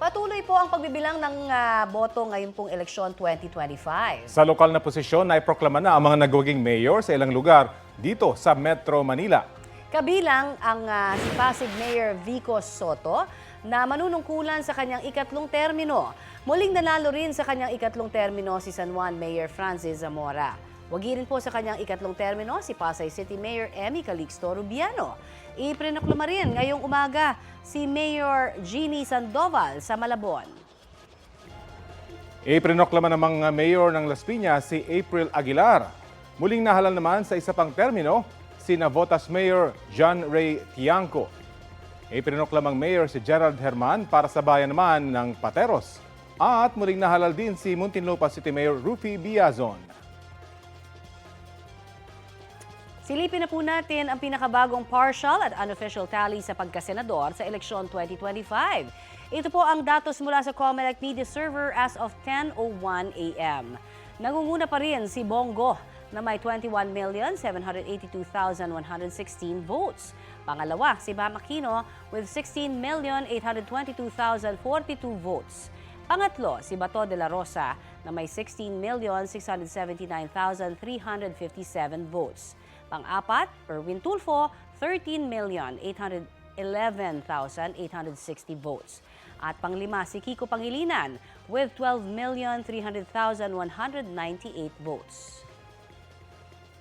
Patuloy po ang pagbibilang ng boto ngayon pong eleksyon 2025. Sa lokal na posisyon, naiproklama na ang mga nagwaging mayor sa ilang lugar dito sa Metro Manila. Kabilang ang si Pasig Mayor Vico Soto na manunungkulan sa kanyang ikatlong termino. Muling nanalo rin sa kanyang ikatlong termino si San Juan Mayor Francis Zamora. Wagi rin po sa kanyang ikatlong termino si Pasay City Mayor Emmy Calixto Rubiano. Iprinoklama rin ngayong umaga si Mayor Jeannie Sandoval sa Malabon. Iprinoklama ng mga mayor ng Las Piñas si April Aguilar. Muling nahalal naman sa isa pang termino si Navotas Mayor John Ray Tiangco. Iprinoklamang mayor si Gerald Herman para sa bayan naman ng Pateros. At muling nahalal din si Muntinlupa City Mayor Rufy Biazon. Silipin na po natin ang pinakabagong partial at unofficial tally sa pagkasenador sa eleksyon 2025. Ito po ang datos mula sa Comelec Media Server as of 10:01 a.m. Nangunguna pa rin si Bongo na may 21,782,116 votes. Pangalawa, si Bam Aquino with 16,822,042 votes. Pangatlo, si Bato de la Rosa na may 16,679,357 votes. Pang-apat, Erwin Tulfo, 13,811,860 votes. At panglima, si Kiko Pangilinan with 12,300,198 votes.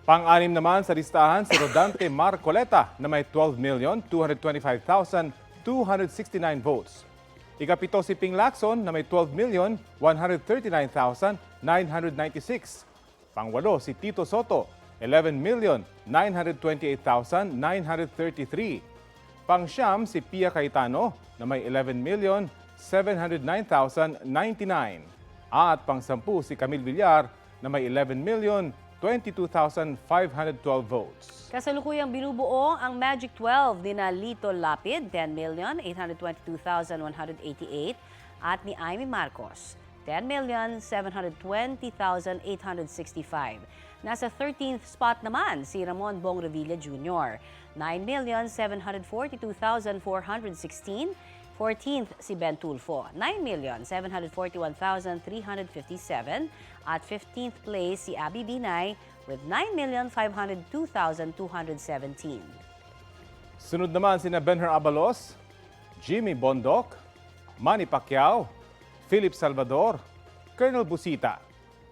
Pang-anim naman sa listahan si Rodante Marcoleta na may 12,225,269 votes. Ikapito si Ping Lacson na may 12,139,996. Pangwalo si Tito Soto, 11,928,933. Pangsyam si Pia Cayetano na may 11,709,099. At pangsampu si Camille Villar na may 11,022,512 votes. Kasalukuyang binubuo ang Magic 12 ni na Lito Lapid, 10,822,188 at ni Amy Marcos, 10,720,865. Nasa 13th spot naman si Ramon Bong Revilla Jr., 9,742,416. 14th si Ben Tulfo, 9,741,357. At 15th place si Abby Binay with 9,502,217. Sunod naman sina Benher Abalos, Jimmy Bondoc, Manny Pacquiao, Philip Salvador, Colonel Busita.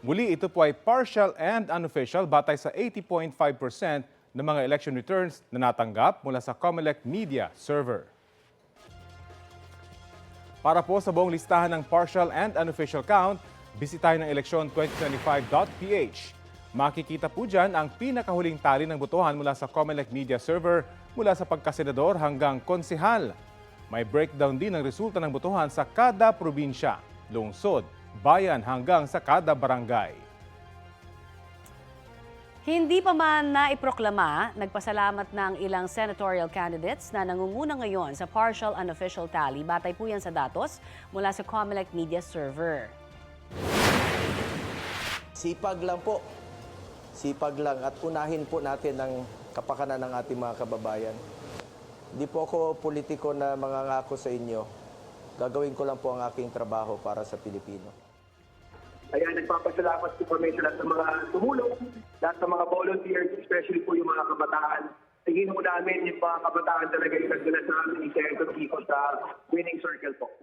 Muli ito po ay partial and unofficial batay sa 80.5% ng mga election returns na natanggap mula sa Comelec Media Server. Para po sa buong listahan ng partial and unofficial count, bisitahin ng eleksyon2025.ph. Makikita po dyan ang pinakahuling tally ng botohan mula sa Comelec Media Server mula sa pagkasenador hanggang konsehal. May breakdown din ng resulta ng botohan sa kada probinsya, lungsod, bayan hanggang sa kada barangay. Hindi pa man naiproklama, nagpasalamat ng ilang senatorial candidates na nangunguna ngayon sa partial unofficial tally. Batay po yan sa datos mula sa Comelec Media Server. Sipag lang po. Sipag lang at unahin po natin ang kapakanan ng ating mga kababayan. Hindi po ako politiko na mangangako sa inyo. Gagawin ko lang po ang aking trabaho para sa Pilipino. Kaya nagpapasalamat po kami sa lahat ng mga tumulong, lahat ng mga volunteers, especially po yung mga kabataan. Tingin po namin yung mga kabataan talaga yung nagdala sa amin ni Senator Kiko sa winning circle po.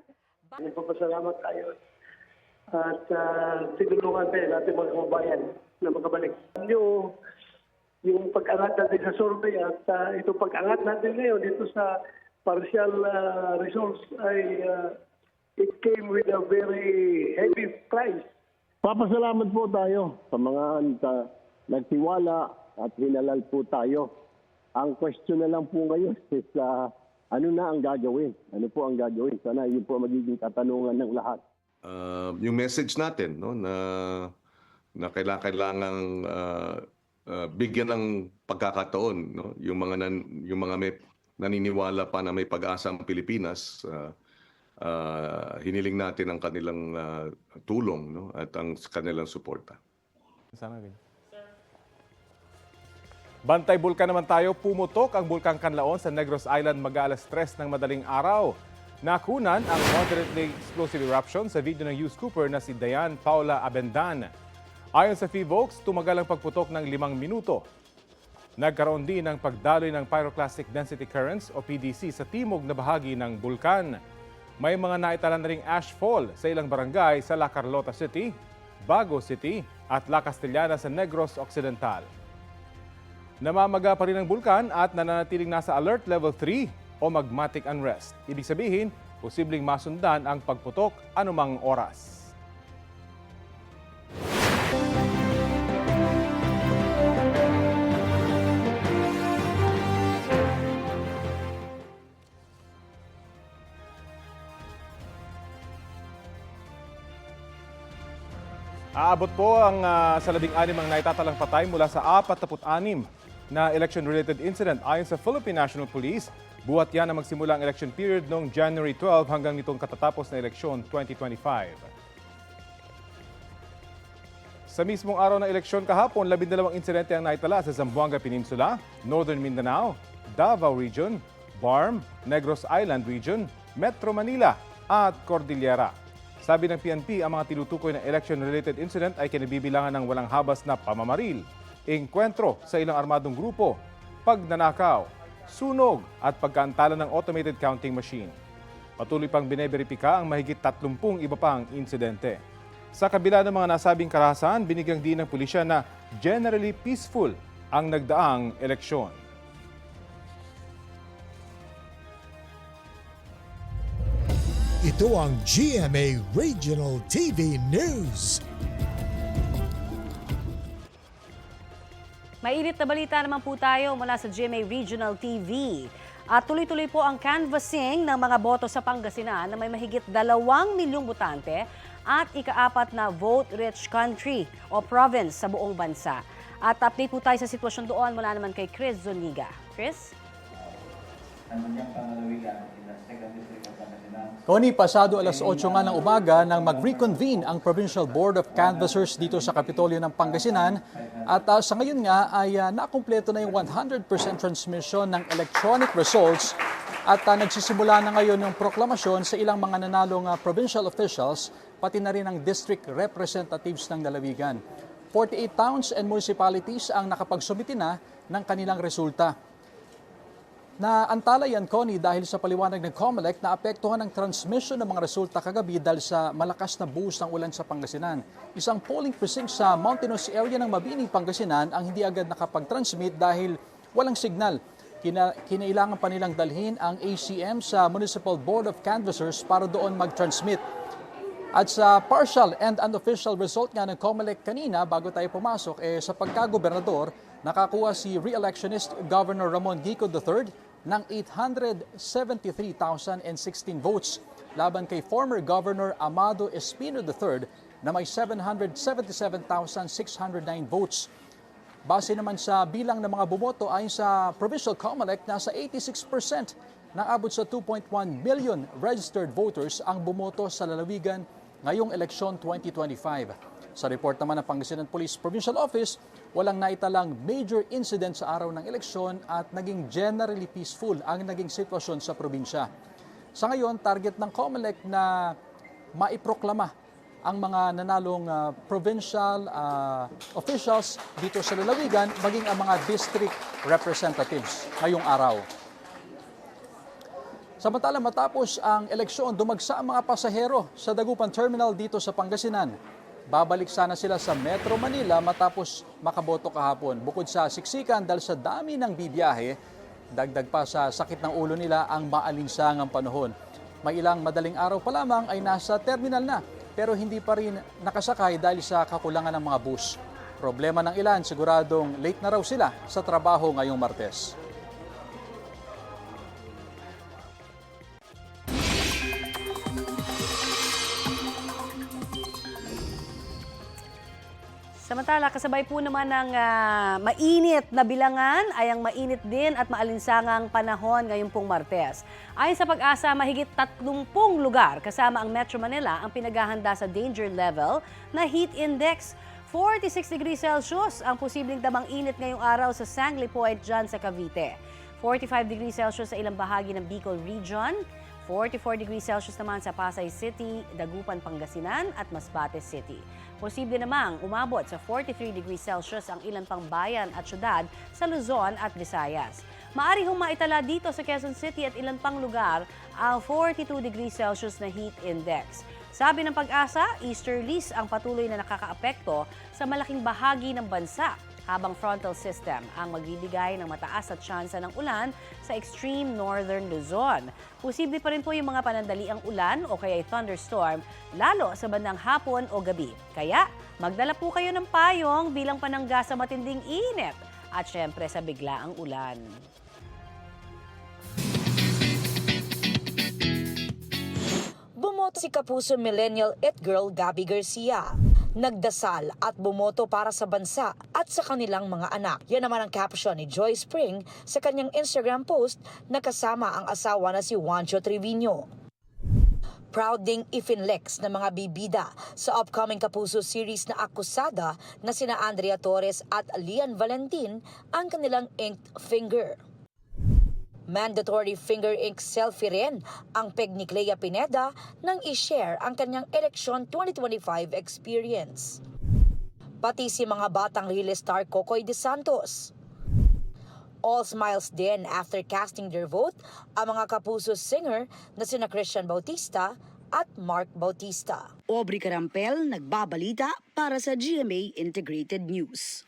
Nagpapasalamat tayo. At sinulungan tayo natin mga kababayan na makabalik. Yung pag-angat natin sa survey at itong pag-angat natin ngayon dito sa partial results ay it came with a very heavy price. Papasalamat po tayo sa mga nagtiwala at hinalal po tayo. Ang question na lang po ngayon is ano na ang gagawin? Ano po ang gagawin? Sana yun po magiging katanungan ng lahat. Yung message natin no, na kailangang bigyan ng pagkakataon no, yung mga may naniniwala pa na may pag-asa ang Pilipinas. Hiniling natin ang kanilang tulong no, at ang kanilang suporta. Bantay bulkan naman tayo, pumutok ang Bulkang Kanlaon sa Negros Island mag-alas 3 ng madaling araw. Nakunan ang moderately explosive eruption sa video ng Hughes Cooper na si Diane Paula Abendan. Ayon sa PHIVOLCS, tumagal ang pagputok ng 5 minuto. Nagkaroon din ng pagdaloy ng Pyroclastic Density Currents o PDC sa timog na bahagi ng bulkan. May mga naitala na ring ashfall sa ilang barangay sa La Carlota City, Bago City at La Castellana sa Negros Occidental. Namamaga pa rin ang bulkan at nananatiling nasa Alert Level 3 o magmatic unrest. Ibig sabihin, posibleng masundan ang pagputok anumang oras. Aabot po ang sa 16 ang naitatalang patay mula sa 46 na election-related incident. Ayon sa Philippine National Police, buhat yan na magsimula ang election period noong January 12 hanggang nitong katatapos na eleksyon 2025. Sa mismong araw ng eleksyon kahapon, 12 insidente ang naitala sa Zamboanga Peninsula, Northern Mindanao, Davao Region, Barm, Negros Island Region, Metro Manila at Cordillera. Sabi ng PNP, ang mga tinutukoy na election-related incident ay kinabibilangan ng walang habas na pamamaril, engkwentro sa ilang armadong grupo, pagnanakaw, sunog at pagkaantala ng automated counting machine. Patuloy pang bineberipika ang mahigit 30 iba pang insidente. Sa kabila ng mga nasabing karahasan, binigyang din ng pulisya na generally peaceful ang nagdaang eleksyon. Ito ang GMA Regional TV News. Mainit na balita naman po tayo mula sa GMA Regional TV. At tuloy-tuloy po ang canvassing ng mga boto sa Pangasinan na may mahigit 2 milyong botante at ika-4 na vote-rich country o province sa buong bansa. At update po tayo sa sitwasyon doon mula naman kay Chris Zuniga. Chris? Connie, pasado alas 8 nga ng umaga nang mag-reconvene ang Provincial Board of Canvassers dito sa Kapitolyo ng Pangasinan at sa ngayon nga ay nakumpleto na yung 100% transmission ng electronic results at nagsisimula na ngayon yung proklamasyon sa ilang mga nanalong provincial officials pati na rin ang district representatives ng lalawigan. 48 towns and municipalities ang nakapagsumiti na ng kanilang resulta. Naantala yan, Connie, dahil sa paliwanag ng COMELEC na apektuhan ng transmission ng mga resulta kagabi dahil sa malakas na buhos ng ulan sa Pangasinan. Isang polling precinct sa mountainous area ng Mabining, Pangasinan ang hindi agad nakapag-transmit dahil walang signal. Kinailangan pa nilang dalhin ang ACM sa Municipal Board of Canvassers para doon mag-transmit. At sa partial and unofficial result nga ng COMELEC kanina bago tayo pumasok, sa pagkagobernador, nakakuha si re-electionist Governor Ramon Gico III ng 873,016 votes laban kay former Governor Amado Espino III na may 777,609 votes. Base naman sa bilang ng mga bumoto ayon sa Provincial COMELEC, nasa 86% na abot sa 2.1 million registered voters ang bumoto sa lalawigan ngayong eleksyon 2025. Sa report naman ng Pangasinan Police Provincial Office, walang naitalang major incident sa araw ng eleksyon at naging generally peaceful ang naging sitwasyon sa probinsya. Sa ngayon, target ng COMELEC na maiproklama ang mga nanalong provincial officials dito sa lalawigan, maging ang mga district representatives ngayong araw. Samantala matapos ang eleksyon, dumagsa ang mga pasahero sa Dagupan Terminal dito sa Pangasinan. Babalik sana sila sa Metro Manila matapos makaboto kahapon. Bukod sa siksikan dahil sa dami ng bibiyahe, dagdag pa sa sakit ng ulo nila ang maalinsangang panahon. May ilang madaling araw pa lamang ay nasa terminal na pero hindi pa rin nakasakay dahil sa kakulangan ng mga bus. Problema ng ilan, siguradong late na raw sila sa trabaho ngayong Martes. Samantala, kasabay po naman ng mainit na bilangan ay ang mainit din at maalinsangang panahon ngayong pong Martes. Ayon sa Pag-asa, mahigit 30 lugar kasama ang Metro Manila ang pinaghahanda sa danger level na heat index. 46 degrees Celsius ang posibleng damang init ngayong araw sa Sangley Point dyan sa Cavite. 45 degrees Celsius sa ilang bahagi ng Bicol Region. 44 degrees Celsius naman sa Pasay City, Dagupan, Pangasinan at Masbate City. Posible namang umabot sa 43 degrees Celsius ang ilan pang bayan at syudad sa Luzon at Visayas. Maaari hong maitala dito sa Quezon City at ilan pang lugar ang 42 degrees Celsius na heat index. Sabi ng Pag-asa, easterlies ang patuloy na nakakaapekto sa malaking bahagi ng bansa, habang frontal system ang magbibigay ng mataas at tsansa ng ulan sa extreme northern Luzon. Posible pa rin po yung mga panandaliang ulan o kaya thunderstorm, lalo sa bandang hapon o gabi. Kaya magdala po kayo ng payong bilang panangga sa matinding init at syempre sa biglaang ulan. Bumoto si Kapuso Millennial It Girl Gabby Garcia. Nagdasal at bumoto para sa bansa at sa kanilang mga anak. Yan naman ang caption ni Joy Spring sa kanyang Instagram post na kasama ang asawa na si Juancho Trevino. Proud ding ifinlex ng mga bibida sa upcoming Kapuso series na akusada na sina Andrea Torres at Lian Valentin ang kanilang inked finger. Mandatory finger ink selfie rin ang peg ni Clea Pineda nang i-share ang kanyang eleksyon 2025 experience. Pati si mga batang Really star Kokoy De Santos. All smiles din after casting their vote ang mga Kapuso singer na sina Christian Bautista at Mark Bautista. Aubrey Carampel, nagbabalita para sa GMA Integrated News.